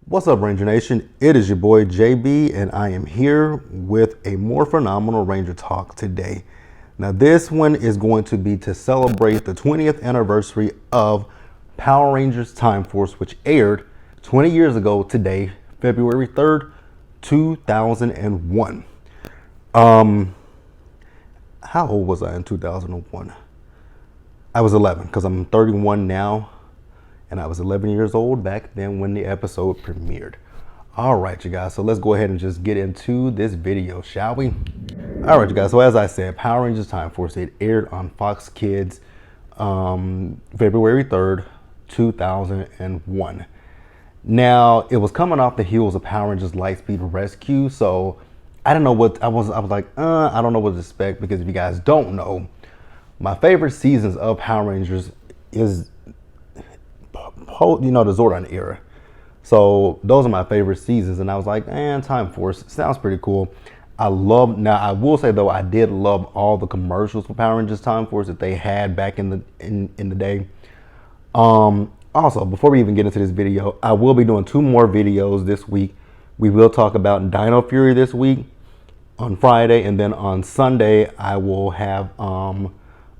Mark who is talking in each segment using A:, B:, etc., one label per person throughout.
A: What's up, Ranger Nation? It is your boy JB, and I am here with a Morphinominal Ranger talk today. Now, this one is going to be to celebrate the 20th anniversary of Power Rangers Time Force, which aired 20 years ago today, February 3rd, 2001. How old was I in 2001? I was 11 because I'm 31 now. And I was 11 years old back then when the episode premiered. All right, you guys, so let's go ahead and just get into this video, shall we? All right, you guys, so as I said, Power Rangers Time Force, it aired on Fox Kids February 3rd, 2001. Now, it was coming off the heels of Power Rangers Lightspeed Rescue, so I didn't know what, I was like, I don't know what to expect, because if you guys don't know, my favorite seasons of Power Rangers is the Zordon era. So those are my favorite seasons, and I was like, Time Force sounds pretty cool. I will say though, I did love all the commercials for Power Rangers Time Force that they had back in the day. Also, before we even get into this video, I will be doing 2 more videos this week. We will talk about Dino Fury this week on Friday, and then on Sunday I will have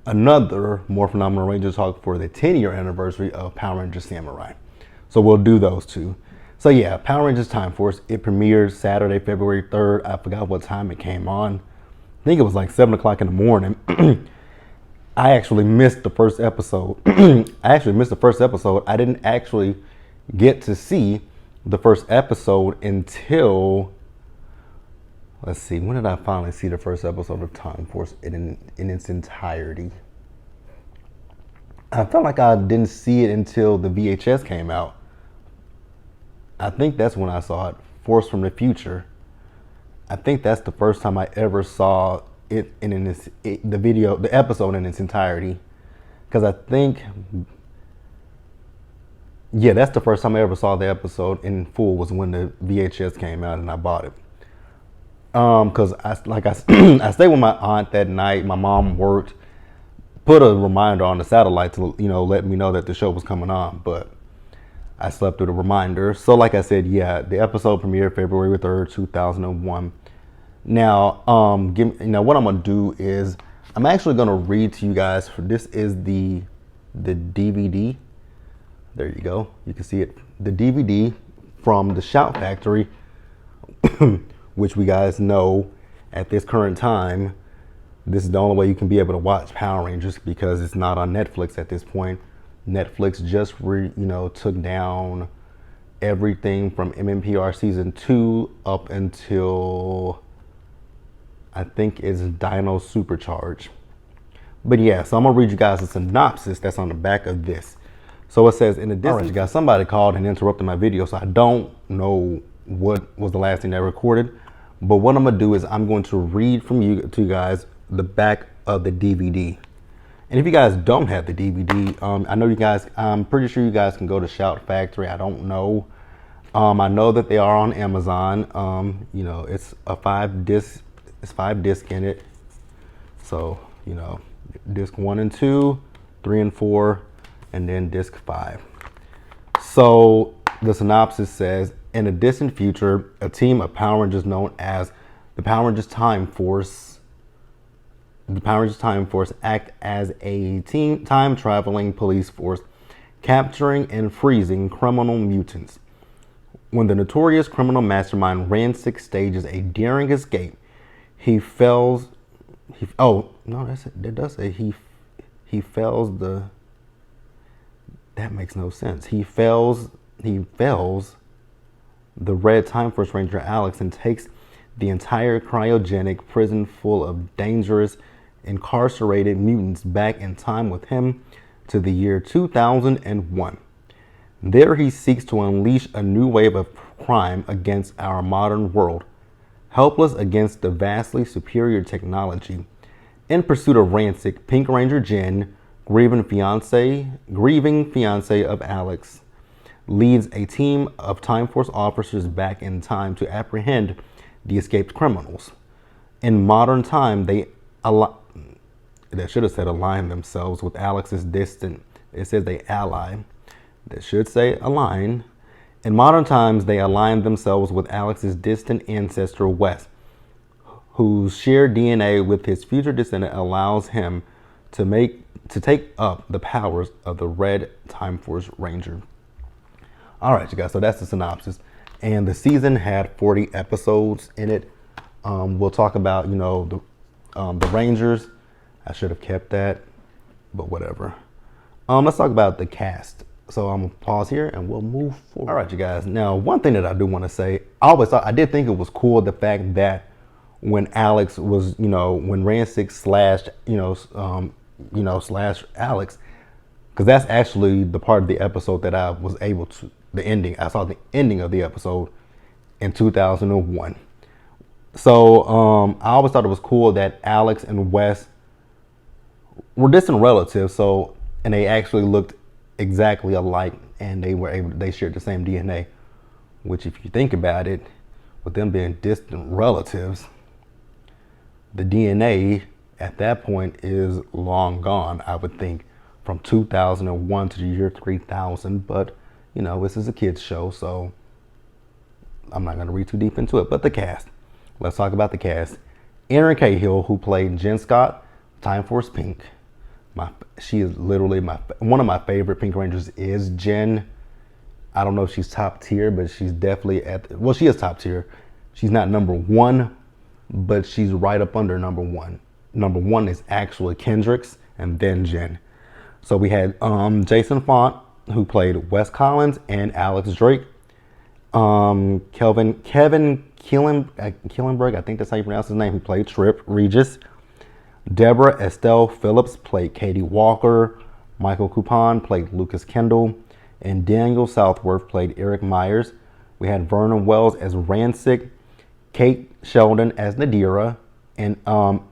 A: another Morphinominal Ranger talk for the 10-year anniversary of Power Rangers Samurai. So we'll do those 2. So yeah, Power Rangers Time Force, it premiered Saturday, February 3rd. I forgot what time it came on. I think it was like 7 o'clock in the morning. I actually missed the first episode. I didn't actually get to see the first episode until, let's see, when did I finally see the first episode of Time Force in its entirety? I felt like I didn't see it until the VHS came out. I think that's when I saw it, Force from the Future. I think that's the first time I ever saw it the episode in its entirety. Because I think, yeah, that's the first time I ever saw the episode in full, was when the VHS came out and I bought it. Because I stayed with my aunt that night. My mom worked, put a reminder on the satellite to let me know that the show was coming on, but I slept through the reminder. So like I said, yeah, the episode premiered February 3rd, 2001. Now, what I'm gonna do is I'm actually gonna read to you guys. This is the DVD. There you go. You can see it. The DVD from the Shout Factory. Which we guys know at this current time, this is the only way you can be able to watch Power Rangers, because it's not on Netflix at this point. Netflix just took down everything from MMPR season 2 up until I think it's Dino Supercharge. But yeah, so I'm gonna read you guys a synopsis that's on the back of this. So it says, in addition, all right, you guys, somebody called and interrupted my video, so I don't know what was the last thing I recorded. But what I'm gonna do is I'm going to read to you guys the back of the DVD. And if you guys don't have the DVD, I know you guys, I'm pretty sure you guys can go to Shout Factory. I don't know. I know that they are on Amazon. It's a 5 disc in it. So, disc 1 and 2, 3 and 4, and then disc 5. So the synopsis says, in a distant future, a team of Power Rangers known as the Power Rangers Time Force act as a time-traveling police force, capturing and freezing criminal mutants. When the notorious criminal mastermind Ransik stages a daring escape, he fells the Red Time Force Ranger Alex and takes the entire cryogenic prison full of dangerous, incarcerated mutants back in time with him to the year 2001. There he seeks to unleash a new wave of crime against our modern world, helpless against the vastly superior technology. In pursuit of Ransik, Pink Ranger Jen, grieving fiance of Alex, leads a team of Time Force officers back in time to apprehend the escaped criminals. In modern time, they should have said align themselves with Alex's distant. It says they ally. That should say align In modern times, they align themselves with Alex's distant ancestor Wes, whose shared DNA with his future descendant allows him to take up the powers of the Red Time Force Ranger. All right, you guys. So that's the synopsis, and the season had 40 episodes in it. We'll talk about the Rangers. I should have kept that, but whatever. Let's talk about the cast. So I'm gonna pause here and we'll move forward. All right, you guys. Now, one thing that I do want to say, I did think it was cool the fact that when Alex was, when Rancic slashed, slash Alex, because that's actually the part of the episode that I was able to, the ending. I saw the ending of the episode in 2001. So I always thought it was cool that Alex and Wes were distant relatives. So, and they actually looked exactly alike, and they shared the same DNA, which if you think about it, with them being distant relatives, the DNA at that point is long gone, I would think, from 2001 to the year 3000. But this is a kids show, so I'm not going to read too deep into it. But the cast, let's talk about the cast. Erin Cahill, who played Jen Scott, Time Force Pink. She is literally one of my favorite Pink Rangers is Jen. I don't know if she's top tier, but she's definitely she is top tier. She's not number one, but she's right up under number one. Number one is actually Kendricks and then Jen. So we had Jason Font, who played Wes Collins and Alex Drake. Kevin Killenberg, I think that's how you pronounce his name, who played Trip Regis. Deborah Estelle Phillips played Katie Walker. Michael Coupon played Lucas Kendall. And Daniel Southworth played Eric Myers. We had Vernon Wells as Rancic, Kate Sheldon as Nadira, and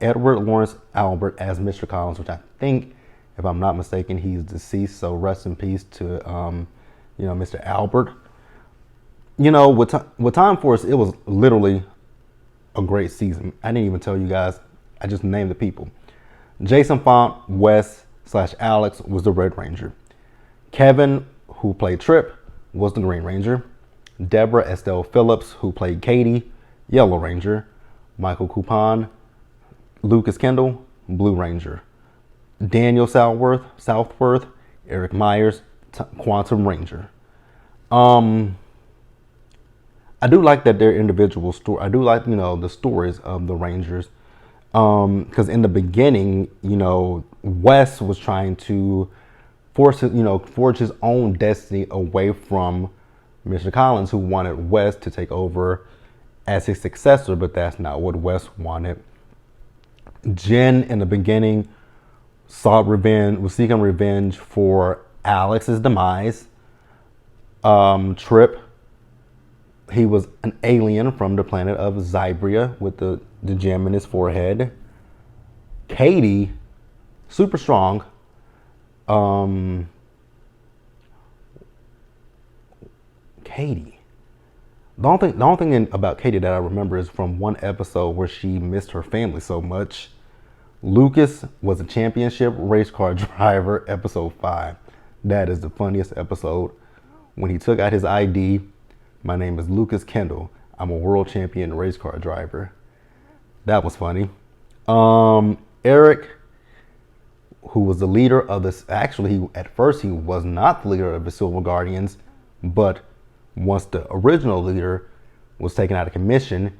A: Edward Lawrence Albert as Mr. Collins, which I think, if I'm not mistaken, he's deceased. So rest in peace to Mr. Albert. With Time Force, it was literally a great season. I didn't even tell you guys. I just named the people. Jason Font, Wes / Alex was the Red Ranger. Kevin, who played Trip, was the Green Ranger. Deborah Estelle Phillips, who played Katie, Yellow Ranger. Michael Coupon, Lucas Kendall, Blue Ranger. Daniel Southworth, Eric Myers, Quantum Ranger. I do like that they're individual story. I do like the stories of the Rangers. Because in the beginning, Wes was trying to forge his own destiny away from Mr. Collins, who wanted Wes to take over as his successor, but that's not what Wes wanted. Jen, in the beginning, was seeking revenge for Alex's demise. Trip, he was an alien from the planet of Jbsayzwhat with the gem in his forehead. Katie, super strong. Katie. The only thing about Katie that I remember is from one episode where she missed her family so much. Lucas was a championship race car driver, episode 5. That is the funniest episode. When he took out his ID, my name is Lucas Kendall. I'm a world champion race car driver. That was funny. Eric, who was the leader of this, actually, at first he was not the leader of the Silver Guardians, but once the original leader was taken out of commission,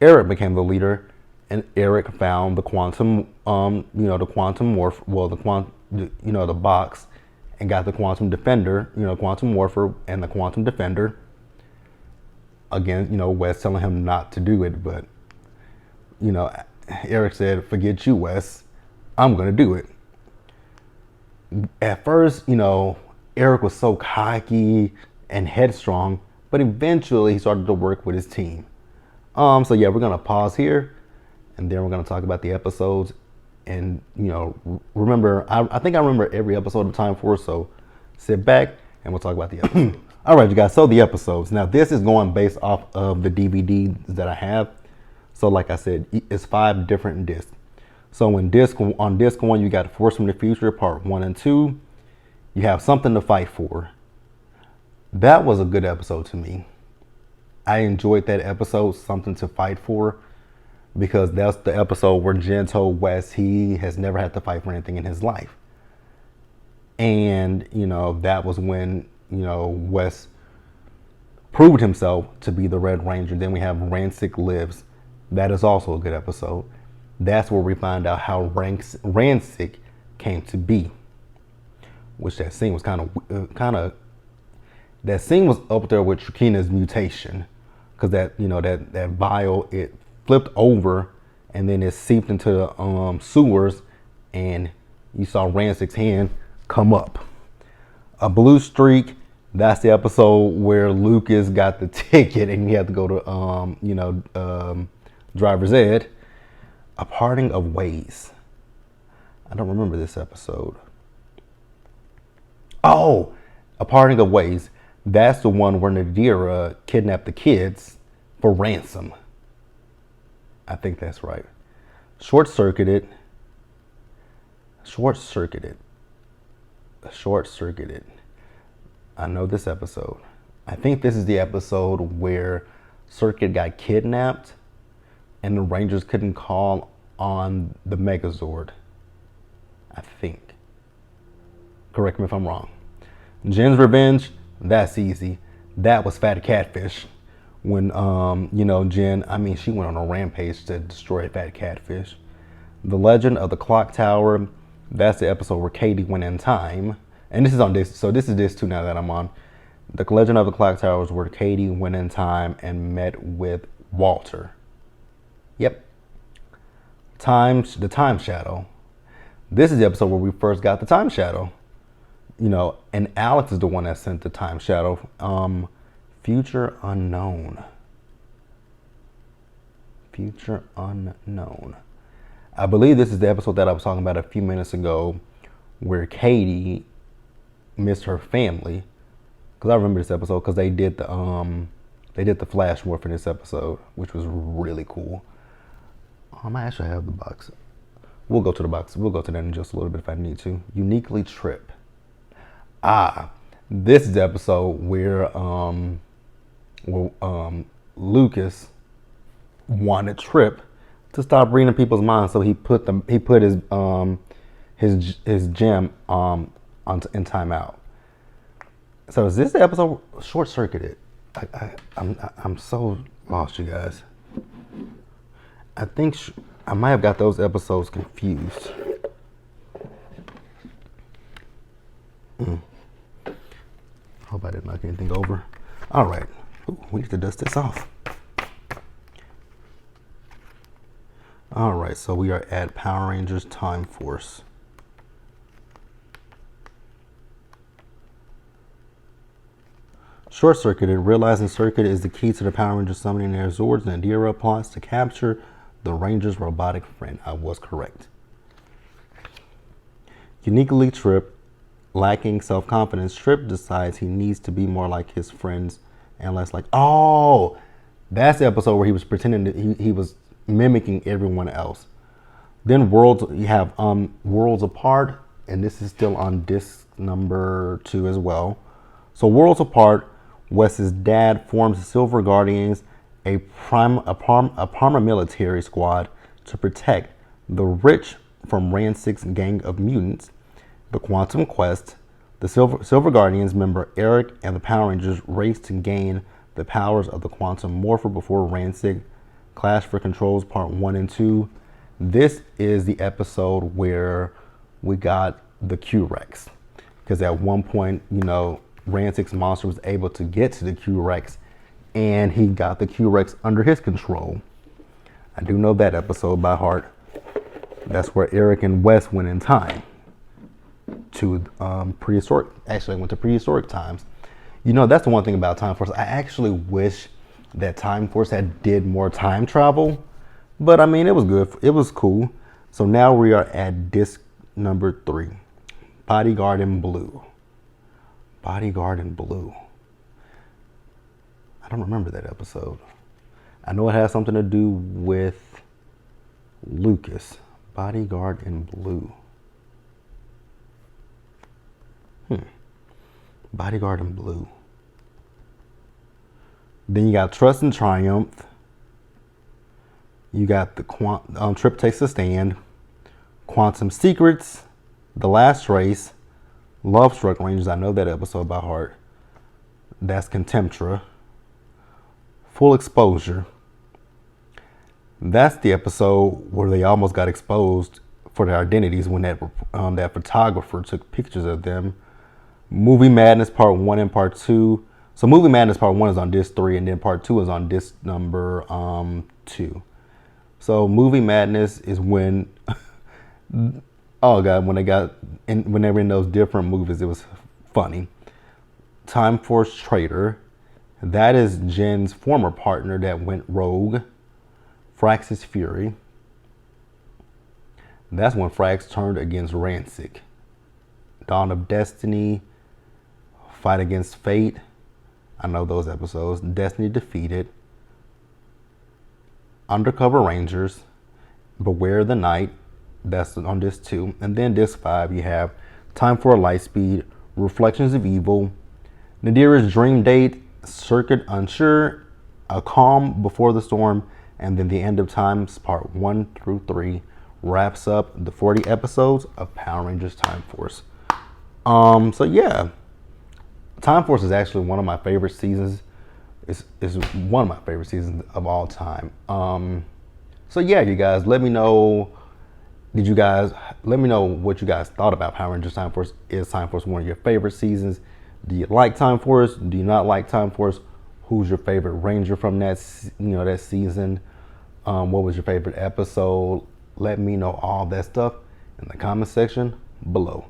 A: Eric became the leader, and Eric found the quantum, the box, and got the quantum defender, quantum morpher and the quantum defender. Again, Wes telling him not to do it, but Eric said, "Forget you, Wes. I'm gonna do it." At first, Eric was so cocky and headstrong, but eventually he started to work with his team. So yeah, we're gonna pause here, and then we're gonna talk about the episodes. And remember, I think I remember every episode of Time Force. So sit back, and we'll talk about the episode. All right, you guys. So the episodes. Now this is going based off of the DVDs that I have. So like I said, it's 5 different discs. So on disc 1, you got Force from the Future, part 1 and 2. You have Something to Fight For. That was a good episode to me. I enjoyed that episode, Something to Fight For, because that's the episode where Jen told Wes he has never had to fight for anything in his life. And, that was when, Wes proved himself to be the Red Ranger. Then we have Rancic Lives. That is also a good episode. That's where we find out how Rancic came to be. Which that scene was that scene was up there with Trakina's mutation. Because that vial, it flipped over and then it seeped into the sewers, and you saw Rancic's hand come up. A Blue Streak, that's the episode where Lucas got the ticket and he had to go to driver's ed. A Parting of Ways. I don't remember this episode. Oh, A Parting of Ways. That's the one where Nadira kidnapped the kids for ransom. I think that's right. Short Circuited. I know this episode. I think this is the episode where Circuit got kidnapped and the Rangers couldn't call on the Megazord. I think. Correct me if I'm wrong. Jen's Revenge, that's easy. That was Fat Catfish. When, Jen, she went on a rampage to destroy Fat Catfish. The Legend of the Clock Tower, that's the episode where Katie went in time. And this is on this, so this is this too now that I'm on. The Legend of the Clock Tower is where Katie went in time and met with Walter. Yep. The Time Shadow. This is the episode where we first got the Time Shadow. And Alex is the one that sent the Time Shadow. Future Unknown. I believe this is the episode that I was talking about a few minutes ago where Katie missed her family. Because I remember this episode because they did the flash morph in this episode, which was really cool. I might actually have the box. We'll go to the box. We'll go to that in just a little bit if I need to. Uniquely Trip. This is the episode where Lucas wanted Trip to stop reading people's minds, so he put his gem in timeout. So is this the episode Short Circuited? I'm so lost, you guys. I think I might have got those episodes confused. Hope I didn't knock anything over. All right. Ooh, we need to dust this off. All right, so we are at Power Rangers Time Force. Short Circuited. Realizing Circuit is the key to the Power Rangers summoning their Zords, and Nadira plots to capture the Rangers' robotic friend. I was correct. Uniquely Trip. Lacking self-confidence, Trip decides he needs to be more like his friends and less like... Oh! That's the episode where he was pretending that he was mimicking everyone else. Then you have Worlds Apart, and this is still on disc number 2 as well. So Worlds Apart, Wes's dad forms the Silver Guardians, a paramilitary squad to protect the rich from Rancic's gang of mutants. The Quantum Quest, the Silver Guardians member Eric and the Power Rangers race to gain the powers of the Quantum Morpher before Rancic. Clash for Controls Part 1 and 2. This is the episode where we got the Q-Rex. Because at one point, Rancic's monster was able to get to the Q-Rex and he got the Q-Rex under his control. I do know that episode by heart. That's where Eric and Wes went in time. To prehistoric, actually I went to prehistoric times. That's the one thing about Time Force. I actually wish that Time Force had did more time travel, but it was good. It was cool. So now we are at disc number 3, Bodyguard in Blue. Bodyguard in Blue. I don't remember that episode. I know it has something to do with Lucas. Bodyguard in Blue. Bodyguard in Blue. Then you got Trust and Triumph. You got the Trip Takes a Stand, Quantum Secrets, The Last Race, Love Struck Rangers. I know that episode by heart. That's Contemptra. Full Exposure. That's the episode where they almost got exposed for their identities when that photographer took pictures of them. Movie Madness Part 1 and Part 2. So Movie Madness Part 1 is on disc 3, and then Part 2 is on disc number 2. So Movie Madness is when, oh God, when they were in those different movies, it was funny. Time Force Traitor. That is Jen's former partner that went rogue. Frax's Fury. That's when Frax turned against Rancic. Dawn of Destiny. Fight Against Fate. I know those episodes. Destiny Defeated. Undercover Rangers. Beware the Night. That's on disc 2. And then disc 5 you have Time for a Lightspeed. Reflections of Evil. Nadira's Dream Date. Circuit Unsure. A Calm Before the Storm. And then The End of Times Part 1 through 3 wraps up the 40 episodes of Power Rangers Time Force. So yeah, Time Force is actually one of my favorite seasons. It's one of my favorite seasons of all time. So yeah, you guys, let me know. Let me know what you guys thought about Power Rangers Time Force. Is Time Force one of your favorite seasons? Do you like Time Force? Do you not like Time Force? Who's your favorite Ranger from that season? What was your favorite episode? Let me know all that stuff in the comment section below.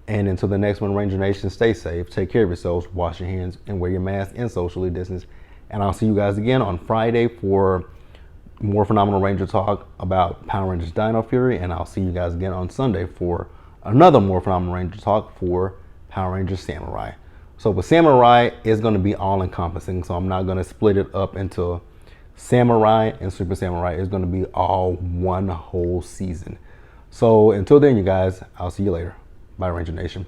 A: And until the next one, Ranger Nation, stay safe, take care of yourselves, wash your hands, and wear your mask and socially distance. And I'll see you guys again on Friday for more Phenomenal Ranger talk about Power Rangers Dino Fury. And I'll see you guys again on Sunday for another more Phenomenal Ranger talk for Power Rangers Samurai. So with Samurai, it's going to be all encompassing. So I'm not going to split it up into Samurai and Super Samurai. It's going to be all one whole season. So until then, you guys, I'll see you later. Bye, Ranger Nation.